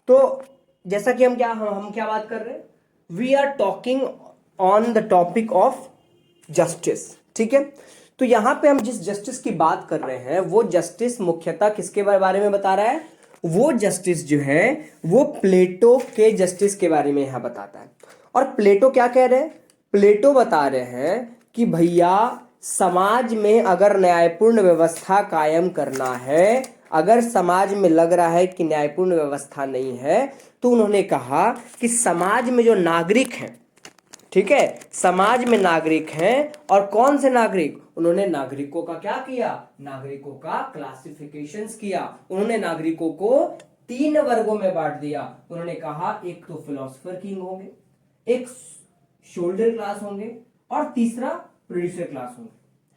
तो जैसा कि हम क्या बात कर रहे हैं, we are talking on the topic of justice. ठीक है, तो यहां पे हम जिस जस्टिस की बात कर रहे हैं वो जस्टिस मुख्यतः किसके बारे में बता रहा है, वो जस्टिस जो है वो प्लेटो के जस्टिस के बारे में यहां बताता है। और प्लेटो क्या कह रहे हैं, प्लेटो बता रहे हैं कि भैया समाज में अगर न्यायपूर्ण व्यवस्था कायम करना है, अगर समाज में लग रहा है कि न्यायपूर्ण व्यवस्था नहीं है, तो उन्होंने कहा कि समाज में जो नागरिक हैं, ठीक है, समाज में नागरिक हैं, और कौन से नागरिक, उन्होंने नागरिकों का क्या किया, नागरिकों का क्लासिफिकेशंस किया। उन्होंने नागरिकों को 3 वर्गों में बांट दिया। उन्होंने कहा एक तो फिलोसोफर किंग होंगे, एक शोल्डर क्लास होंगे, और तीसरा प्रोड्यूसर क्लास होंगे,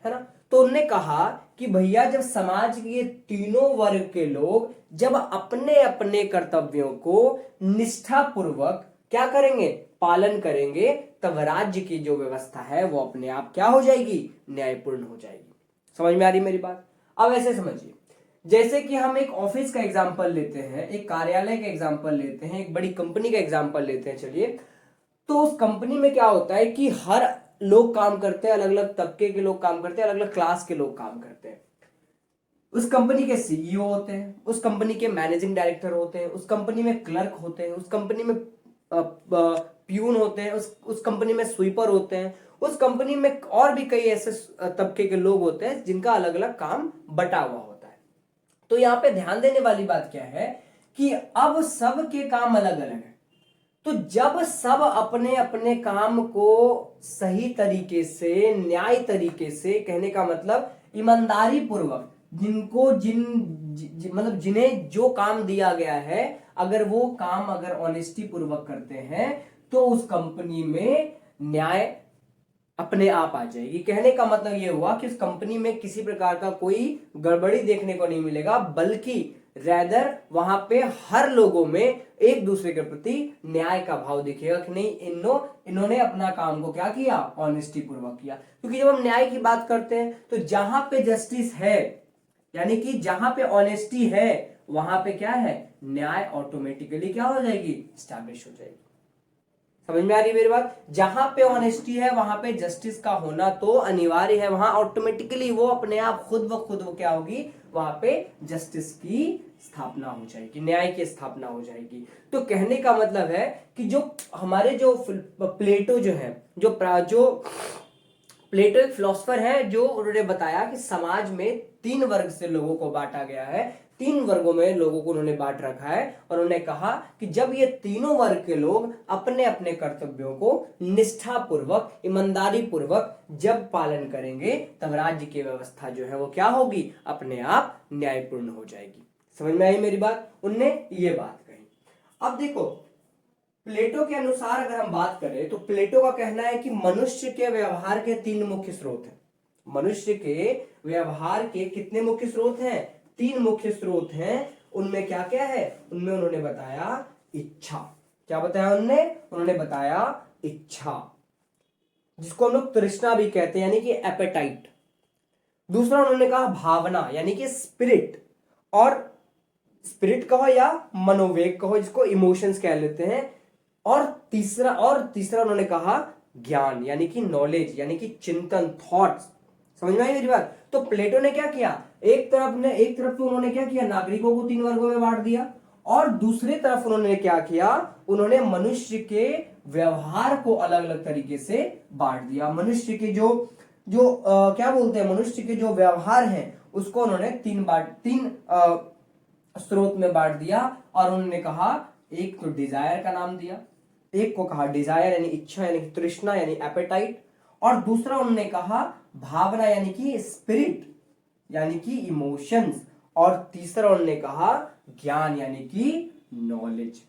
है ना। तो उन्होंने कहा कि भैया जब समाज के तीनों वर्ग के लोग जब अपने अपने कर्तव्यों को निष्ठापूर्वक क्या करेंगे, पालन करेंगे, तब राज्य की जो व्यवस्था है वो अपने आप क्या हो जाएगी, न्यायपूर्ण हो जाएगी। समझ में आ रही मेरी बात। अब ऐसे समझिए, जैसे कि हम एक ऑफिस का एग्जांपल लेते हैं, एक कार्यालय का एग्जांपल लेते हैं, एक बड़ी कंपनी का एग्जांपल लेते हैं। चलिए, तो उस कंपनी में क्या होता है कि हर लोग काम करते हैं, अलग अलग तबके के लोग काम करते हैं, अलग अलग क्लास के लोग काम करते हैं। उस कंपनी के सीईओ होते हैं, उस कंपनी के मैनेजिंग डायरेक्टर होते हैं, उस कंपनी में क्लर्क होते हैं, उस कंपनी में प्यून होते हैं, उस कंपनी में स्वीपर होते हैं, उस कंपनी में और भी कई ऐसे तबके के लोग होते हैं जिनका अलग अलग काम बटा हुआ होता है। तो यहाँ पे ध्यान देने वाली बात क्या है कि अब सब के काम अलग अलग है। तो जब सब अपने अपने काम को सही तरीके से, न्याय तरीके से, कहने का मतलब ईमानदारी पूर्वक, जिनको मतलब जिन्हें जो काम दिया गया है, अगर वो काम अगर ऑनेस्टी पूर्वक करते हैं, तो उस कंपनी में न्याय अपने आप आ जाएगी। कहने का मतलब ये हुआ कि उस कंपनी में किसी प्रकार का कोई गड़बड़ी देखने को नहीं मिलेगा, बल्कि रैदर वहां पे हर लोगों में एक दूसरे के प्रति न्याय का भाव दिखेगा कि नहीं, इन्होंने अपना काम को क्या किया, ऑनेस्टी पूर्वक किया। क्योंकि जब हम न्याय की बात करते हैं तो जहां पे जस्टिस है, यानी कि जहां पे ऑनेस्टी है, वहां पे क्या है, न्याय ऑटोमेटिकली क्या हो जाएगी, स्टैब्लिश हो जाएगी। समझ में आ रही है मेरी बात। जहां पे ऑनेस्टी है वहां पे जस्टिस का होना तो अनिवार्य है, वहां ऑटोमेटिकली वो अपने आप खुद व खुद वो क्या होगी, वहां पे जस्टिस की स्थापना हो जाएगी, न्याय की स्थापना हो जाएगी। तो कहने का मतलब है कि जो हमारे जो प्लेटो जो है, जो प्लेटो एक फिलोसफर है, जो उन्होंने बताया कि समाज में 3 वर्ग से लोगों को बांटा गया है, 3 वर्गों में लोगों को उन्होंने बांट रखा है। और उन्होंने कहा कि जब ये तीनों वर्ग के लोग अपने अपने कर्तव्यों को निष्ठापूर्वक, ईमानदारी पूर्वक जब पालन करेंगे, तब राज्य की व्यवस्था जो है वो क्या होगी, अपने आप न्यायपूर्ण हो जाएगी। समझ में आई मेरी बात। उनने ये बात कही। अब देखो, प्लेटो के अनुसार अगर हम बात करें तो प्लेटो का कहना है कि मनुष्य के व्यवहार के 3 मुख्य स्रोत हैं। मनुष्य के व्यवहार के कितने मुख्य स्रोत हैं, 3 मुख्य स्रोत हैं। उनमें क्या क्या है, उनमें उन्होंने बताया इच्छा। क्या बताया उन्होंने बताया इच्छा, जिसको हम लोग तृष्णा भी कहते हैं, यानी कि एपेटाइट। दूसरा उन्होंने कहा भावना, यानी कि स्पिरिट, और स्पिरिट कहो या मनोवेग कहो, जिसको इमोशंस कह लेते हैं। और तीसरा उन्होंने कहा ज्ञान, यानी कि नॉलेज, यानी कि चिंतन, थॉट्स। समझ में आई मेरी बात। तो प्लेटो ने क्या किया, एक तरफ तो उन्होंने क्या किया, नागरिकों को 3 वर्गों में बांट दिया, और दूसरी तरफ उन्होंने क्या किया, उन्होंने मनुष्य के व्यवहार को अलग अलग तरीके से बांट दिया। मनुष्य के जो क्या बोलते हैं, मनुष्य के जो व्यवहार है उसको उन्होंने 3 स्रोत में बांट दिया। और उन्होंने कहा, एक तो डिजायर का नाम दिया, एक को कहा डिजायर यानी इच्छा, यानी तृष्णा, यानी एपेटाइट, और दूसरा उन्होंने कहा भावना, यानी कि स्पिरिट, यानी कि इमोशंस, और तीसरा उन्होंने कहा ज्ञान, यानी कि नॉलेज।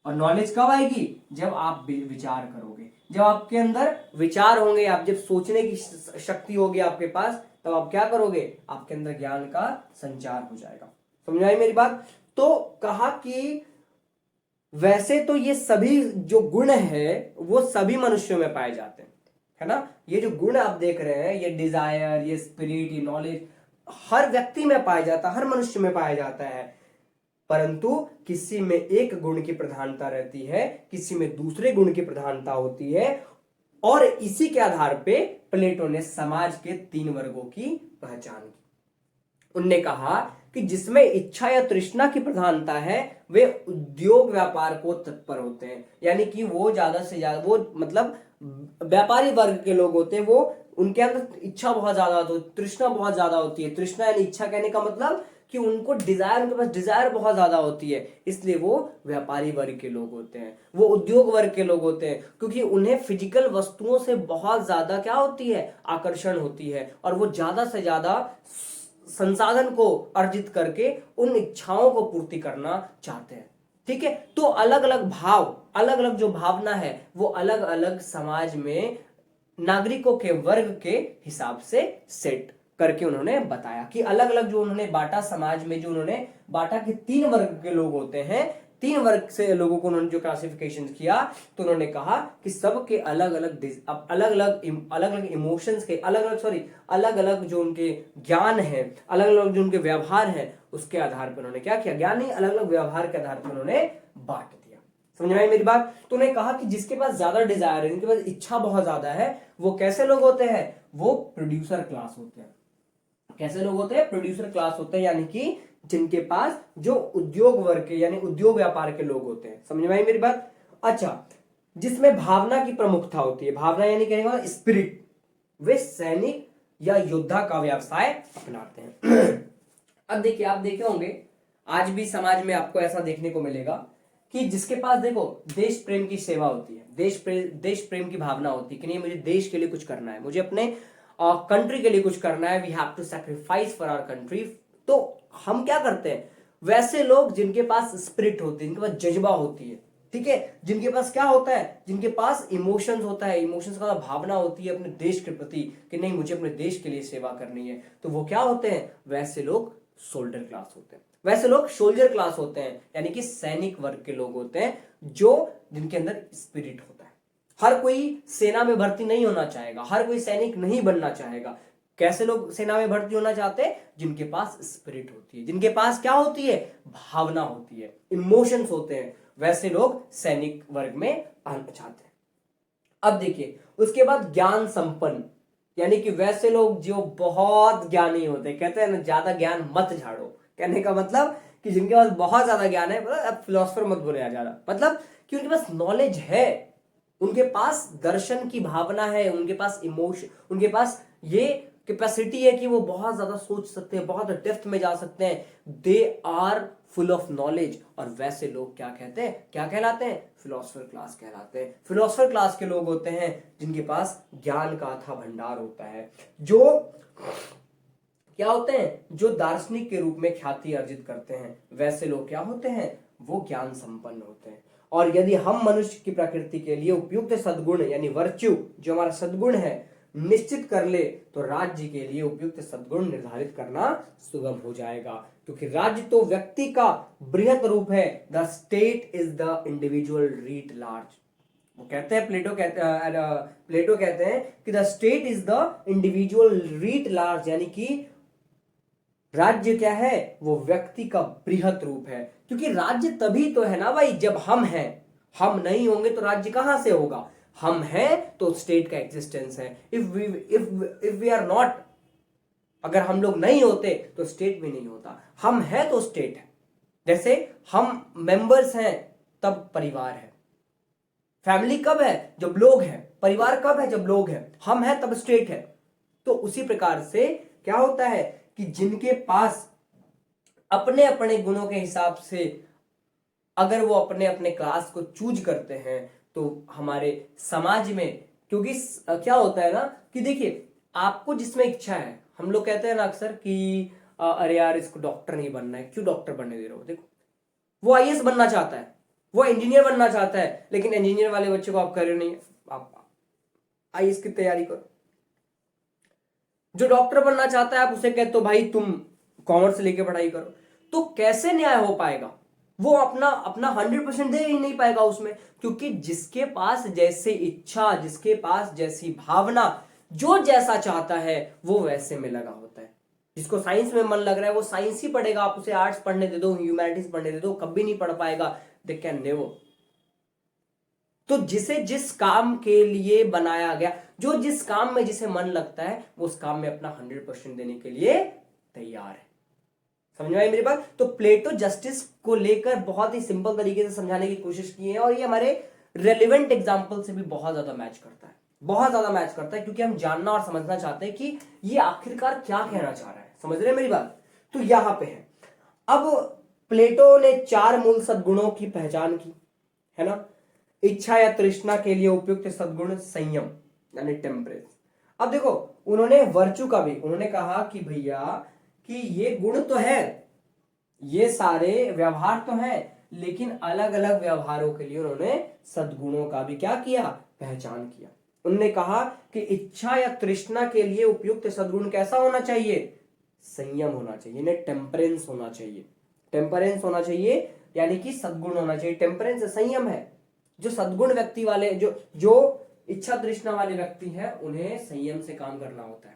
और नॉलेज कब आएगी, जब आप विचार करोगे, जब आपके अंदर विचार होंगे, आप जब सोचने की शक्ति होगी आपके पास, तब आप क्या करोगे, आपके अंदर ज्ञान का संचार हो जाएगा। समझ आई मेरी बात। तो कहा कि वैसे तो ये सभी जो गुण है वो सभी मनुष्यों में पाए जाते हैं, है ना। ये जो गुण आप देख रहे हैं, ये डिजायर, ये स्पिरिट, ये नॉलेज, हर व्यक्ति में पाया जाता है, हर मनुष्य में पाया जाता है। परंतु किसी में एक गुण की प्रधानता रहती है, किसी में दूसरे गुण की प्रधानता होती है, और इसी के आधार पे प्लेटो ने समाज के 3 वर्गों की पहचान की। उनने कहा कि जिसमें इच्छा या तृष्णा की प्रधानता है वे उद्योग व्यापार को तत्पर होते हैं, यानी कि वो ज्यादा से ज्यादा, वो मतलब व्यापारी वर्ग के लोग होते हैं, वो उनके अंदर इच्छा बहुत ज्यादा होती है, तृष्णा बहुत ज्यादा होती है। तृष्णा यानी इच्छा कहने का मतलब कि उनको डिजायर, उनके पास डिजायर बहुत ज्यादा होती है, इसलिए वो व्यापारी वर्ग के लोग होते हैं, वो उद्योग वर्ग के लोग होते हैं, क्योंकि उन्हें फिजिकल वस्तुओं से बहुत ज्यादा क्या होती है, आकर्षण होती है, और वो ज्यादा से ज्यादा संसाधन को अर्जित करके उन इच्छाओं को पूर्ति करना चाहते हैं। ठीक है, तो अलग अलग भाव, अलग अलग जो भावना है वो अलग अलग समाज में नागरिकों के वर्ग के हिसाब से सेट करके उन्होंने बताया कि अलग अलग जो उन्होंने बांटा, समाज में जो उन्होंने बांटा कि 3 वर्ग के लोग होते हैं, 3 वर्ग से लोगों को उन्होंने जो क्लासिफिकेशन किया, तो उन्होंने कहा कि सबके अलग अलग इमोशंस के अलग अलग जो उनके ज्ञान है, अलग अलग जो उनके व्यवहार है, उसके आधार पर उन्होंने क्या किया, ज्ञान नहीं, अलग अलग व्यवहार के आधार पर उन्होंने बांट दिया। समझ में आई मेरी बात? तो उन्होंने कहा कि जिसके पास ज्यादा डिजायर है, जिनके पास इच्छा बहुत ज्यादा है, वो कैसे लोग होते हैं, वो प्रोड्यूसर क्लास होते हैं। कैसे लोग होते हैं? प्रोड्यूसर क्लास होते हैं, यानी कि जिनके पास जो उद्योग वर्ग के यानी उद्योग व्यापार के लोग होते हैं। समझ में आई मेरी बात? अच्छा, जिसमें भावना की प्रमुखता होती है, भावना यानी कहने का स्पिरिट, वे सैनिक या योद्धा का व्यवसाय अपनाते हैं। अब देखिए, आप देखे होंगे आज भी समाज में आपको ऐसा देखने को मिलेगा कि जिसके पास देखो देश प्रेम की सेवा होती है, देश प्रेम की भावना होती है कि नहीं, मुझे देश के लिए कुछ करना है, मुझे अपने कंट्री के लिए कुछ करना है, we have to sacrifice for our country. तो हम क्या करते हैं, वैसे लोग जिनके पास स्पिरिट होती है, जिनके पास जज्बा होती है, ठीक है, जिनके पास क्या होता है, जिनके पास इमोशंस होता है, इमोशंस का भावना होती है अपने देश के प्रति कि नहीं, मुझे अपने देश के लिए सेवा करनी है, तो वो क्या होते हैं, वैसे लोग सोल्जर क्लास होते हैं, वैसे लोग सोल्जर क्लास होते हैं, यानी कि सैनिक वर्ग के लोग होते हैं, जो जिनके अंदर स्पिरिट होता है। हर कोई सेना में भर्ती नहीं होना चाहेगा, हर कोई सैनिक नहीं बनना चाहेगा। कैसे लोग सेना में भर्ती होना चाहते हैं? जिनके पास स्पिरिट होती है, जिनके पास क्या होती है, भावना होती है, इमोशंस होते हैं, वैसे लोग सैनिक वर्ग में आना चाहते हैं। अब देखिए, उसके बाद ज्ञान संपन्न, यानी कि वैसे लोग जो बहुत ज्ञानी होते हैं, कहते हैं ना ज्यादा ज्ञान मत झाड़ो, कहने का मतलब कि जिनके पास बहुत ज्यादा ज्ञान है, मतलब अब फिलोसफर मत बोले ज्यादा, मतलब कि उनके पास नॉलेज है, उनके पास दर्शन की भावना है, उनके पास इमोशन, उनके पास ये कैपेसिटी है कि वो बहुत ज्यादा सोच सकते हैं, बहुत डेप्थ में जा सकते हैं, they are full of knowledge. और वैसे लोग क्या कहते हैं, क्या कहलाते हैं, फिलोसफर क्लास कहलाते हैं। फिलोसफर क्लास के लोग होते हैं जिनके पास ज्ञान का अथाह भंडार होता है, जो क्या होते हैं, जो दार्शनिक के रूप में ख्याति अर्जित करते हैं, वैसे लोग क्या होते हैं, वो ज्ञान संपन्न होते हैं। और यदि हम मनुष्य की प्रकृति के लिए उपयुक्त सद्गुण यानी वर्च्यू, जो हमारा सद्गुण है, निश्चित कर ले, तो राज्य के लिए उपयुक्त सद्गुण निर्धारित करना सुगम हो जाएगा, क्योंकि राज्य तो व्यक्ति का बृहत रूप है। The state is the individual writ large. वो कहते हैं, प्लेटो कहते हैं कि the state is the individual writ large, यानी कि राज्य क्या है, वो व्यक्ति का बृहत रूप है। क्योंकि राज्य तभी तो है ना भाई जब हम हैं, हम नहीं होंगे तो राज्य कहां से होगा, हम हैं तो स्टेट का एग्जिस्टेंस है। इफ वी आर नॉट, अगर हम लोग नहीं होते तो स्टेट भी नहीं होता, हम हैं तो स्टेट है। जैसे हम मेंबर्स हैं तब परिवार है, फैमिली कब है, जब लोग हैं, परिवार कब है, जब लोग हैं, हम हैं तब स्टेट है। तो उसी प्रकार से क्या होता है कि जिनके पास अपने अपने गुणों के हिसाब से अगर वो अपने अपने क्लास को चूज करते हैं, तो हमारे समाज में, क्योंकि क्या होता है ना कि देखिए, आपको जिसमें इच्छा है, हम लोग कहते हैं ना अक्सर कि अरे यार इसको डॉक्टर नहीं बनना है, क्यों डॉक्टर बनने दे रहे हो, देखो वो आईएएस बनना चाहता है, वो इंजीनियर बनना चाहता है, लेकिन इंजीनियर वाले बच्चे को आप कर रहे नहीं, आप आईएएस की तैयारी करो। जो डॉक्टर बनना चाहता है आप उसे कहते हो भाई तुम कॉमर्स लेके पढ़ाई करो, तो कैसे न्याय हो पाएगा, वो अपना अपना 100% दे ही नहीं पाएगा उसमें, क्योंकि जिसके पास जैसे इच्छा, जिसके पास जैसी भावना, जो जैसा चाहता है वो वैसे में लगा होता है। जिसको साइंस में मन लग रहा है वो साइंस ही पढ़ेगा, आप उसे आर्ट्स पढ़ने दे दो, ह्यूमैनिटीज पढ़ने दे दो, कभी नहीं पढ़ पाएगा। They can never. तो जिसे जिस काम के लिए बनाया गया, जो जिस काम में जिसे मन लगता है, वो उस काम में अपना 100% देने के लिए तैयार है। समझ में आई मेरी बात? तो प्लेटो जस्टिस को लेकर बहुत ही सिंपल तरीके से समझाने की कोशिश की है, और ये हमारे रेलिवेंट एग्जाम्पल से भी बहुत ज्यादा मैच करता है, बहुत ज्यादा मैच करता है, क्योंकि हम जानना और समझना चाहते हैं कि ये आखिरकार क्या कहना चाह रहा है। समझ रहे हैं मेरी बात? तो यहां पे है, अब प्लेटो ने 4 मूल सद्गुणों की पहचान की, है ना। इच्छा या तृष्णा के लिए उपयुक्त सद्गुण संयम यानी टेम्परेंस। अब देखो, उन्होंने वर्चू का भी उन्होंने कहा कि भैया कि ये गुण तो है, ये सारे व्यवहार तो है, लेकिन अलग अलग व्यवहारों के लिए उन्होंने सद्गुणों का भी क्या किया, पहचान किया। उन्होंने कहा कि इच्छा या तृष्णा के लिए उपयुक्त सद्गुण कैसा होना चाहिए, संयम होना चाहिए, टेम्परेंस होना चाहिए। टेम्परेंस होना चाहिए यानी कि सद्गुण होना चाहिए। टेम्परेंस संयम है। जो सद्गुण व्यक्ति वाले, जो इच्छा तृष्णा वाले व्यक्ति हैं, उन्हें संयम से काम करना होता है,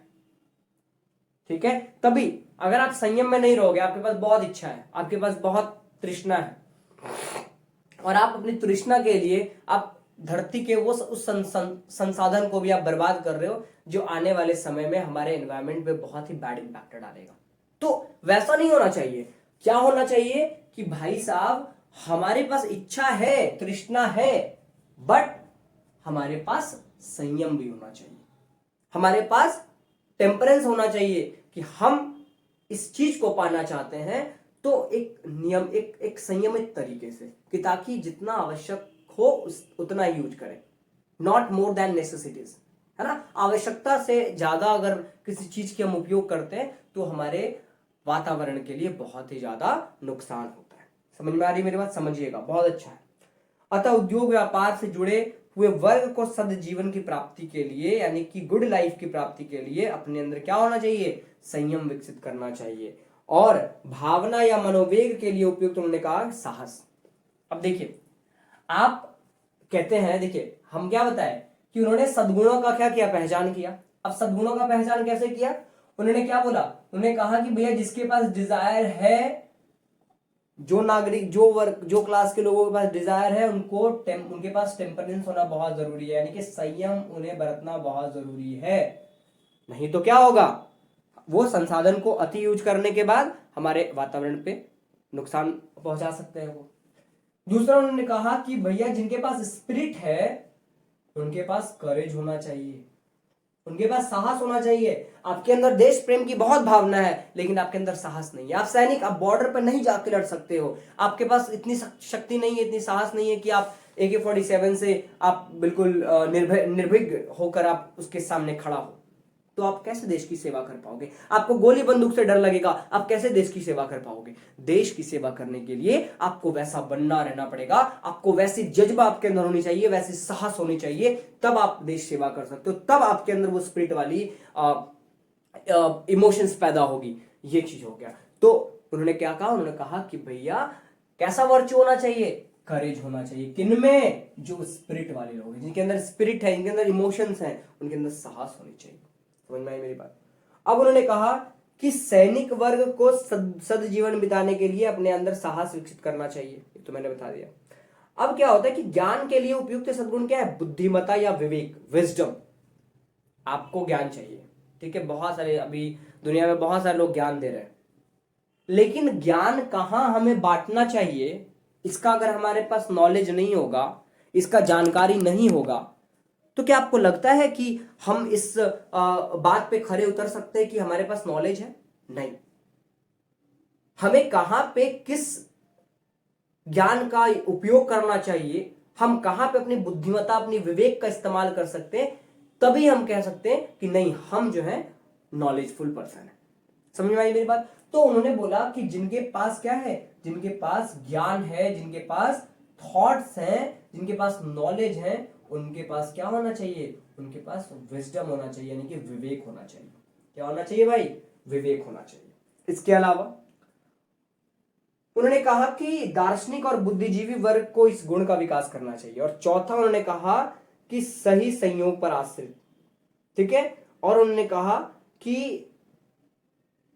ठीक है। तभी अगर आप संयम में नहीं रहोगे, आपके पास बहुत इच्छा है, आपके पास बहुत तृष्णा है, और आप अपनी तृष्णा के लिए आप धरती के वो उस संसाधन को भी आप बर्बाद कर रहे हो, जो आने वाले समय में हमारे एनवायरमेंट पे बहुत ही बैड इंपैक्ट डालेगा। तो वैसा नहीं होना चाहिए। क्या होना चाहिए कि भाई साहब, हमारे पास इच्छा है, तृष्णा है, बट हमारे पास संयम भी होना चाहिए, हमारे पास टेम्परेंस होना चाहिए कि हम इस चीज को पाना चाहते हैं, तो एक नियम, एक संयमित तरीके से, कि ताकि जितना आवश्यक हो उतना यूज करें, नॉट मोर देन नेसेसिटीज, है ना। आवश्यकता से ज्यादा अगर किसी चीज के हम उपयोग करते हैं तो हमारे वातावरण के लिए बहुत ही ज्यादा नुकसान होता है। समझ में आ रही मेरी बात? समझिएगा, बहुत अच्छा है। अतः उद्योग व्यापार से जुड़े हुए वर्ग को सद जीवन की प्राप्ति के लिए, यानी कि गुड लाइफ की प्राप्ति के लिए अपने अंदर क्या होना चाहिए, संयम विकसित करना चाहिए। और भावना या मनोवेग के लिए उपयुक्त उन्होंने कहा साहस। अब देखिए, आप कहते हैं, देखिए हम क्या बताए कि उन्होंने सद्गुणों का क्या किया, पहचान किया। अब सद्गुणों का पहचान कैसे किया? उन्होंने क्या बोला? उन्होंने कहा कि भैया जिसके पास डिजायर है, जो नागरिक, जो वर्ग, जो क्लास के लोगों के पास डिजायर है, उनके पास टेम्परेंस होना बहुत जरूरी है, यानी कि संयम उन्हें बरतना बहुत जरूरी है। नहीं तो क्या होगा, वो संसाधन को अति यूज करने के बाद हमारे वातावरण पे नुकसान पहुंचा सकते हैं वो। दूसरा उन्होंने कहा कि भैया जिनके पास स्पिरिट है, उनके पास करेज होना चाहिए, उनके पास साहस होना चाहिए। आपके अंदर देश प्रेम की बहुत भावना है, लेकिन आपके अंदर साहस नहीं है। आप सैनिक, आप बॉर्डर पर नहीं जाके लड़ सकते हो, आपके पास इतनी शक्ति नहीं है, इतनी साहस नहीं है कि आप AK-47 से आप बिल्कुल निर्भीक होकर आप उसके सामने खड़ा हो। तो आप कैसे देश की सेवा कर पाओगे? आपको गोली बंदूक से डर लगेगा, आप कैसे देश की सेवा कर पाओगे? देश की सेवा करने के लिए आपको वैसा बनना रहना पड़ेगा, आपको वैसी जज्बा आपके अंदर होनी चाहिए, वैसी साहस होनी चाहिए, तब आप देश सेवा कर सकते हो, तब आपके अंदर वो स्पिरिट वाली इमोशंस पैदा होगी। ये चीज हो गया। तो उन्होंने क्या कहा? उन्होंने कहा कि भैया कैसा वर्च्यू होना चाहिए, करेज होना चाहिए। किनमें? जो स्पिरिट वाले लोग हैं, जिनके अंदर स्पिरिट है, जिनके अंदर इमोशंस हैं, उनके अंदर साहस होनी चाहिए। समझ में आई मेरी बात? अब उन्होंने कहा कि सैनिक वर्ग को सदजीवन बिताने के लिए अपने अंदर साहस विकसित करना चाहिए। ये तो मैंने बता दिया। अब क्या होता है कि ज्ञान के लिए उपयुक्त सद्गुण क्या है? बुद्धिमत्ता या विवेक, विजडम। आपको ज्ञान चाहिए, ठीक है। बहुत सारे, अभी दुनिया में बहुत सारे लोग ज्ञान दे रहे हैं, लेकिन ज्ञान कहां हमें बांटना चाहिए, इसका अगर हमारे पास नॉलेज नहीं होगा, इसका जानकारी नहीं होगा, तो क्या आपको लगता है कि हम इस बात पे खरे उतर सकते हैं कि हमारे पास नॉलेज है? नहीं। हमें कहां पे किस ज्ञान का उपयोग करना चाहिए, हम कहां पे अपनी बुद्धिमत्ता, अपनी विवेक का इस्तेमाल कर सकते हैं, तभी हम कह सकते हैं कि नहीं, हम जो है नॉलेजफुल पर्सन है। समझ में आई मेरी बात? तो उन्होंने बोला कि जिनके पास क्या है, जिनके पास ज्ञान है, जिनके पास थॉट्स हैं, जिनके पास नॉलेज है, उनके पास क्या होना चाहिए? उनके पास विजडम होना चाहिए, यानी कि विवेक होना चाहिए। क्या होना चाहिए भाई? विवेक होना चाहिए। इसके अलावा उन्होंने कहा कि दार्शनिक और बुद्धिजीवी वर्ग को इस गुण का विकास करना चाहिए। और चौथा उन्होंने कहा कि सही संयोग पर आश्रित, ठीक है। और उन्होंने कहा कि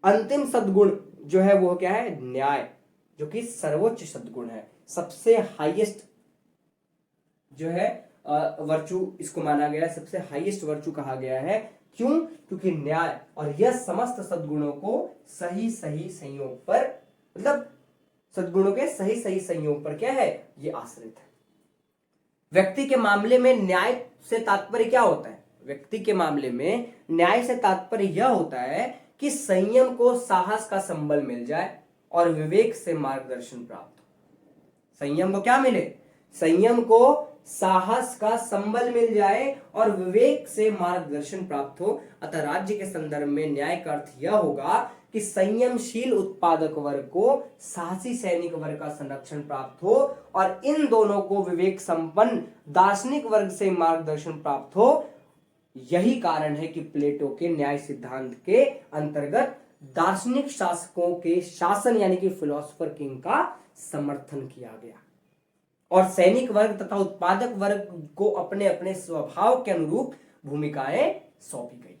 अंतिम सद्गुण जो है वो क्या है, न्याय, जो कि सर्वोच्च सद्गुण है, सबसे हाईएस्ट जो है वर्चू इसको माना गया है, सबसे हाईएस्ट वर्चू कहा गया है। क्यों? क्योंकि न्याय और यह समस्त सद्गुणों को सही सही संयोग पर, मतलब सद्गुणों के सही सही संयोग पर क्या है, ये आश्रित है। व्यक्ति के मामले में न्याय से तात्पर्य क्या होता है? व्यक्ति के मामले में न्याय से तात्पर्य यह होता है कि संयम को साहस का संबल मिल जाए और विवेक से मार्गदर्शन प्राप्त हो। संयम को क्या मिले? संयम को साहस का संबल मिल जाए और विवेक से मार्गदर्शन प्राप्त हो। अतः राज्य के संदर्भ में न्याय का अर्थ यह होगा कि संयमशील उत्पादक वर्ग को साहसी सैनिक वर्ग का संरक्षण प्राप्त हो और इन दोनों को विवेक संपन्न दार्शनिक वर्ग से मार्गदर्शन प्राप्त हो। यही कारण है कि प्लेटो के न्याय सिद्धांत के अंतर्गत दार्शनिक शासकों के शासन यानी कि फिलोसोफर किंग का समर्थन किया गया और सैनिक वर्ग तथा उत्पादक वर्ग को अपने अपने स्वभाव के अनुरूप भूमिकाएं सौंपी गई।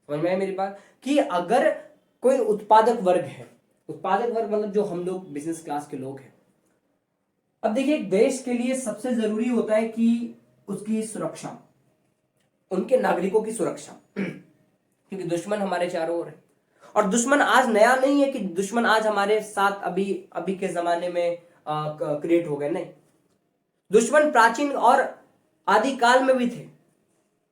समझ में आई मेरी बात? कि अगर कोई उत्पादक वर्ग है, उत्पादक वर्ग मतलब जो हम लोग बिजनेस क्लास के लोग हैं। अब देखिए, देश के लिए सबसे जरूरी होता है कि उसकी सुरक्षा, उनके नागरिकों की सुरक्षा, क्योंकि दुश्मन हमारे चारों ओर है। और दुश्मन आज नया नहीं है कि दुश्मन आज हमारे साथ अभी के जमाने में क्रिएट हो गए, नहीं। दुश्मन प्राचीन और आदिकाल में भी थे।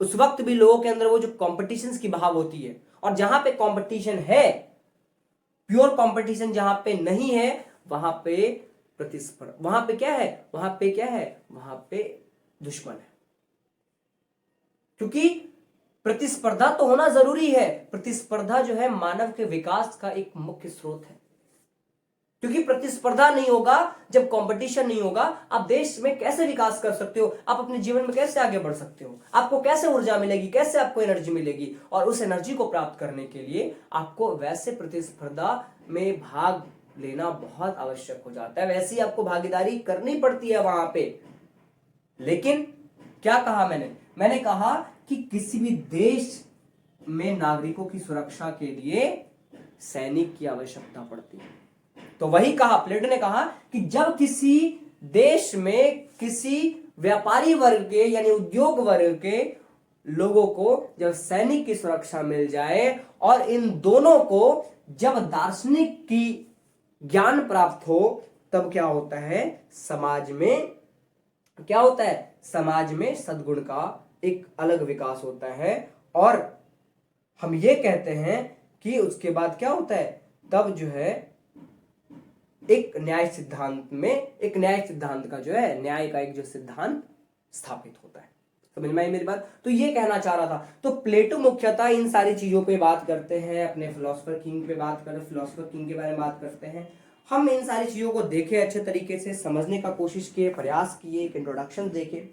उस वक्त भी लोगों के अंदर वो जो कॉम्पिटिशन की भाव होती है, और जहां पे कंपटीशन है, प्योर कंपटीशन जहां पे नहीं है, वहां पे प्रतिस्पर्धा, वहां पे क्या है, वहां पे क्या है, वहां पे दुश्मन है। क्योंकि प्रतिस्पर्धा तो होना जरूरी है। प्रतिस्पर्धा जो है मानव के विकास का एक मुख्य स्रोत है। क्योंकि प्रतिस्पर्धा नहीं होगा, जब कंपटीशन नहीं होगा, आप देश में कैसे विकास कर सकते हो? आप अपने जीवन में कैसे आगे बढ़ सकते हो? आपको कैसे ऊर्जा मिलेगी? कैसे आपको एनर्जी मिलेगी? और उस एनर्जी को प्राप्त करने के लिए आपको वैसे प्रतिस्पर्धा में भाग लेना बहुत आवश्यक हो जाता है। वैसी आपको भागीदारी करनी पड़ती है वहां पे। लेकिन क्या कहा मैंने कहा कि किसी भी देश में नागरिकों की सुरक्षा के लिए सैनिक की आवश्यकता पड़ती है। तो वही कहा, प्लेटो ने कहा कि जब किसी देश में किसी व्यापारी वर्ग के यानी उद्योग वर्ग के लोगों को जब सैनिक की सुरक्षा मिल जाए और इन दोनों को जब दार्शनिक की ज्ञान प्राप्त हो, तब क्या होता है, समाज में क्या होता है, समाज में सद्गुण का एक अलग विकास होता है। और हम ये कहते हैं कि उसके बाद क्या होता है, तब जो है एक न्याय सिद्धांत का जो है, न्याय का एक जो सिद्धांत स्थापित होता है। समझ में आई मेरी बात? तो ये कहना चाह रहा था। तो प्लेटो मुख्यतः इन सारी चीजों पे बात करते हैं, अपने फिलोसोफर किंग पे बात करते हैं, फिलोसोफर किंग के बारे में बात करते हैं। हम इन सारी चीजों को देखें, अच्छे तरीके से समझने का कोशिश किए, प्रयास किए, एक इंट्रोडक्शन देखे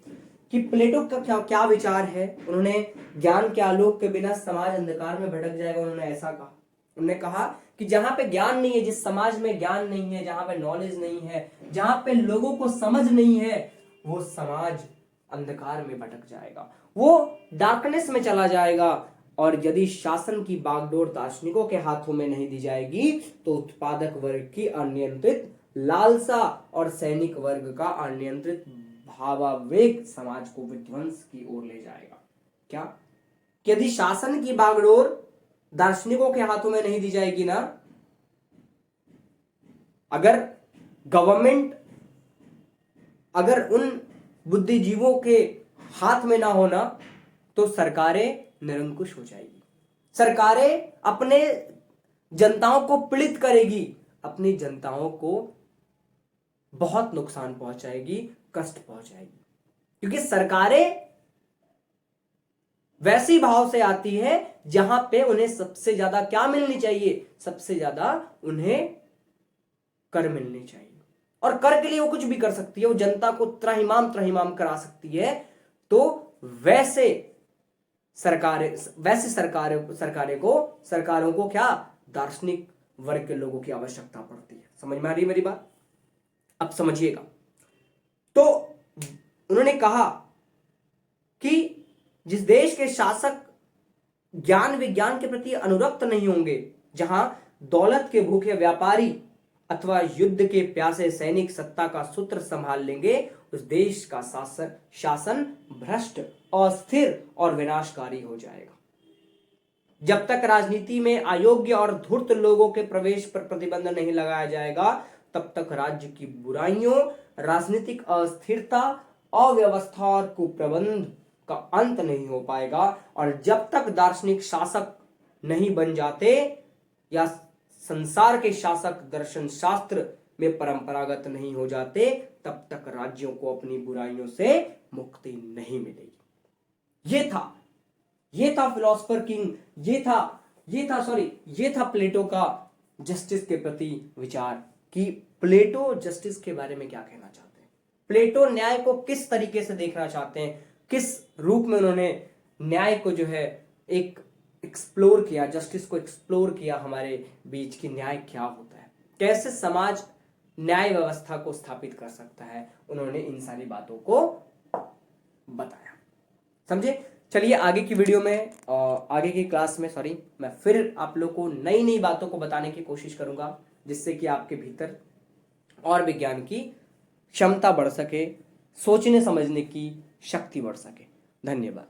कि प्लेटो का क्या विचार है। उन्होंने ज्ञान के आलोक के बिना समाज अंधकार में भटक जाएगा, उन्होंने ऐसा कहा। उन्होंने कहा कि जहां पे ज्ञान नहीं है, जिस समाज में ज्ञान नहीं है, जहां पे नॉलेज नहीं है, जहां पे लोगों को समझ नहीं है, वो समाज अंधकार में भटक जाएगा, वो डार्कनेस में चला जाएगा। और यदि शासन की बागडोर दार्शनिकों के हाथों में नहीं दी जाएगी, तो उत्पादक वर्ग की अनियंत्रित लालसा और सैनिक वर्ग का अनियंत्रित भावावेग समाज को विध्वंस की ओर ले जाएगा। क्या? यदि शासन की बागडोर दार्शनिकों के हाथों में नहीं दी जाएगी ना, अगर गवर्नमेंट, अगर उन बुद्धिजीवों के हाथ में ना होना, तो सरकारें निरंकुश हो जाएगी। सरकारें अपने जनताओं को पीड़ित करेगी, अपनी जनताओं को बहुत नुकसान पहुंचाएगी, कष्ट पहुंचाएगी। क्योंकि सरकारें वैसी भाव से आती है जहां पे उन्हें सबसे ज्यादा क्या मिलनी चाहिए, सबसे ज्यादा उन्हें कर मिलनी चाहिए। और कर के लिए वो कुछ भी कर सकती है, वो जनता को त्राहिमाम करा सकती है। तो वैसे सरकारों को क्या, दार्शनिक वर्ग के लोगों की आवश्यकता पड़ती है। समझ में आ रही मेरी बात? अब समझिएगा। तो उन्होंने कहा कि जिस देश के शासक ज्ञान विज्ञान के प्रति अनुरक्त नहीं होंगे, जहां दौलत के भूखे व्यापारी अथवा युद्ध के प्यासे सैनिक सत्ता का सूत्र संभाल लेंगे, उस देश का शासन भ्रष्ट, अस्थिर और विनाशकारी हो जाएगा। जब तक राजनीति में अयोग्य और धूर्त लोगों के प्रवेश पर प्रतिबंध नहीं लगाया जाएगा, तब तक राज्य की बुराइयों, राजनीतिक अस्थिरता, अव्यवस्था और कुप्रबंध का अंत नहीं हो पाएगा। और जब तक दार्शनिक शासक नहीं बन जाते या संसार के शासक दर्शन शास्त्र में परंपरागत नहीं हो जाते, तब तक राज्यों को अपनी बुराइयों से मुक्ति नहीं मिलेगी। ये था फिलोसफर किंग, ये था प्लेटो का जस्टिस के प्रति विचार कि प्लेटो जस्टिस के बारे में क्या कहना चाहते हैं, प्लेटो न्याय को किस तरीके से देखना चाहते हैं, किस रूप में उन्होंने न्याय को जो है एक एक्सप्लोर किया, जस्टिस को एक्सप्लोर किया हमारे बीच की न्याय क्या होता है, कैसे समाज न्याय व्यवस्था को स्थापित कर सकता है। उन्होंने इन सारी बातों को बताया। समझे? चलिए आगे की वीडियो में आगे की क्लास में मैं फिर आप लोग को नई नई बातों को बताने की कोशिश करूंगा, जिससे कि आपके भीतर और विज्ञान की क्षमता बढ़ सके, सोचने समझने की शक्ति बढ़ सके। धन्यवाद।